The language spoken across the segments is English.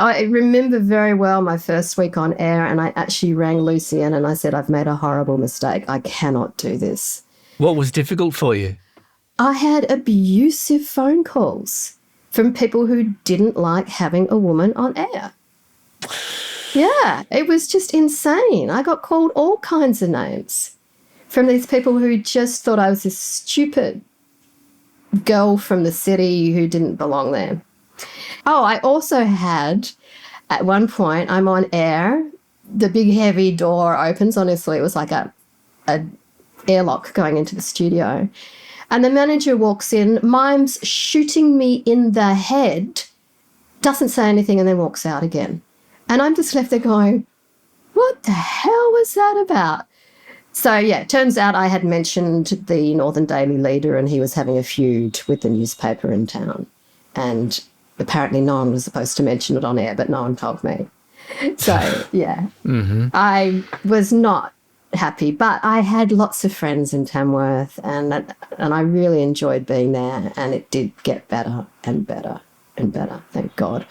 I remember very well my first week on air, and I actually rang Lucy in and I said, I've made a horrible mistake. I cannot do this. What was difficult for you? I had abusive phone calls from people who didn't like having a woman on air. Yeah, it was just insane. I got called all kinds of names from these people who just thought I was a stupid girl from the city who didn't belong there. Oh, I also had, at one point, I'm on air, the big heavy door opens. Honestly, it was like a airlock going into the studio. And the manager walks in, mimes shooting me in the head, doesn't say anything, and then walks out again. And I'm just left there going, what the hell was that about? So, yeah, it turns out I had mentioned the Northern Daily Leader and he was having a feud with the newspaper in town. And apparently no one was supposed to mention it on air, but no one told me. So, yeah, I was not happy, but I had lots of friends in Tamworth and I really enjoyed being there, and it did get better and better and better, thank God.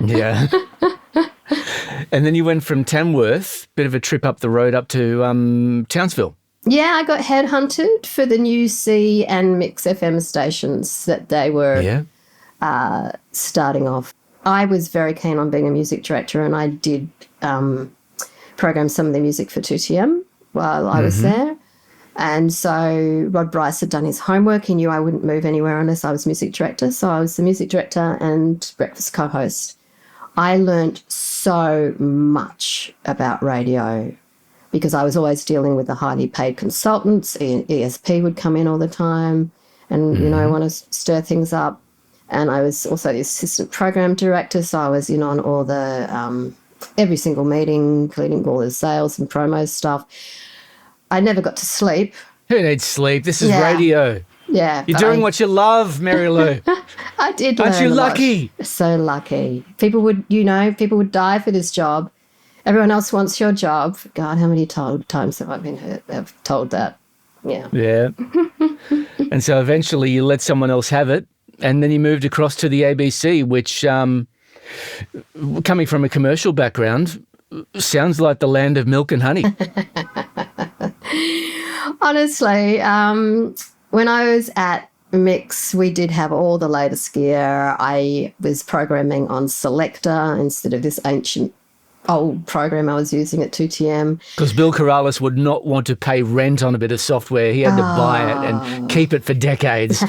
Yeah. And then you went from Tamworth, bit of a trip up the road up to Townsville. Yeah, I got headhunted for the new C and Mix FM stations that they were starting off. I was very keen on being a music director, and I did program some of the music for 2TM while I was there. And so Rod Bryce had done his homework. He knew I wouldn't move anywhere unless I was music director. So I was the music director and breakfast co-host. I learnt so much about radio because I was always dealing with the highly paid consultants. ESP would come in all the time and, you know, want to stir things up. And I was also the assistant program director, so I was in on all the every single meeting, including all the sales and promo stuff. I never got to sleep. Who needs sleep? This is radio. Yeah. You're doing what you love, Mary Lou. I did Aren't learn you a lot. lucky? So lucky. People would die for this job. Everyone else wants your job. God, how many times have I been hurt? I've told that. Yeah. Yeah. And so eventually you let someone else have it, and then you moved across to the ABC, which, coming from a commercial background, sounds like the land of milk and honey. Honestly, when I was at Mix, we did have all the latest gear. I was programming on Selector instead of this ancient old program I was using at 2TM. Because Bill Corrales would not want to pay rent on a bit of software. He had to buy it and keep it for decades.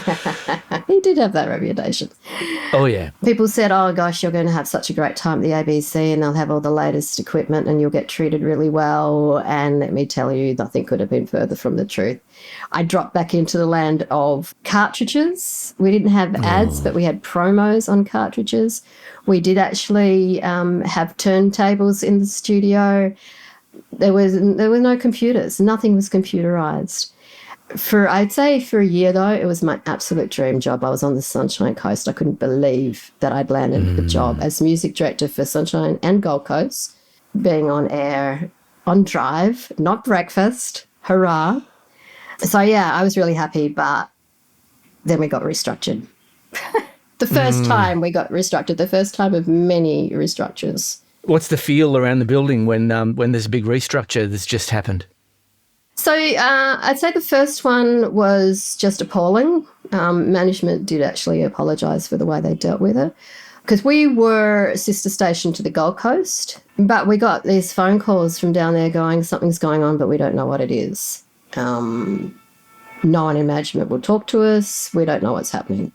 He did have that reputation. Oh, yeah. People said, oh, gosh, you're going to have such a great time at the ABC and they'll have all the latest equipment and you'll get treated really well. And let me tell you, nothing could have been further from the truth. I dropped back into the land of cartridges. We didn't have ads, but we had promos on cartridges. We did actually have turntables in the studio. There were no computers. Nothing was computerized. I'd say for a year, though, it was my absolute dream job. I was on the Sunshine Coast. I couldn't believe that I'd landed a job as music director for Sunshine and Gold Coast, being on air, on drive, not breakfast. Hurrah. So, yeah, I was really happy, but then we got restructured. The first time we got restructured, the first time of many restructures. What's the feel around the building when there's a big restructure that's just happened? So I'd say the first one was just appalling. Management did actually apologise for the way they dealt with it because we were a sister station to the Gold Coast, but we got these phone calls from down there going, something's going on, but we don't know what it is. No one in management will talk to us. We don't know what's happening.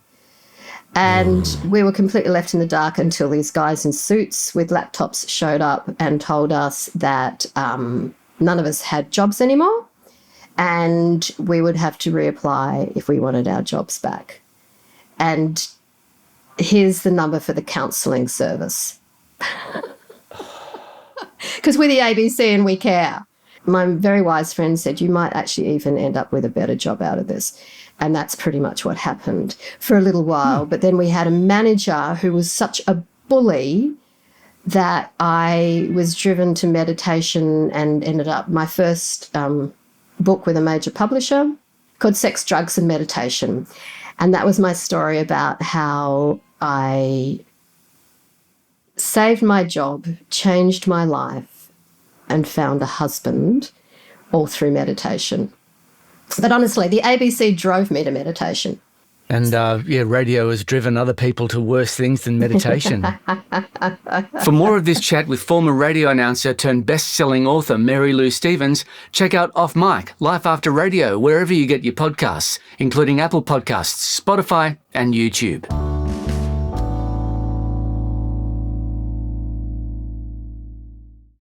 And we were completely left in the dark until these guys in suits with laptops showed up and told us that none of us had jobs anymore and we would have to reapply if we wanted our jobs back. And here's the number for the counselling service. Because we're the ABC and we care. My very wise friend said, you might actually even end up with a better job out of this. And that's pretty much what happened for a little while. But then we had a manager who was such a bully that I was driven to meditation and ended up my first book with a major publisher called Sex, Drugs and Meditation. And that was my story about how I saved my job, changed my life, and found a husband all through meditation. But honestly, the ABC drove me to meditation. And, radio has driven other people to worse things than meditation. For more of this chat with former radio announcer turned best-selling author Mary Lou Stevens, check out Off Mic, Life After Radio, wherever you get your podcasts, including Apple Podcasts, Spotify and YouTube.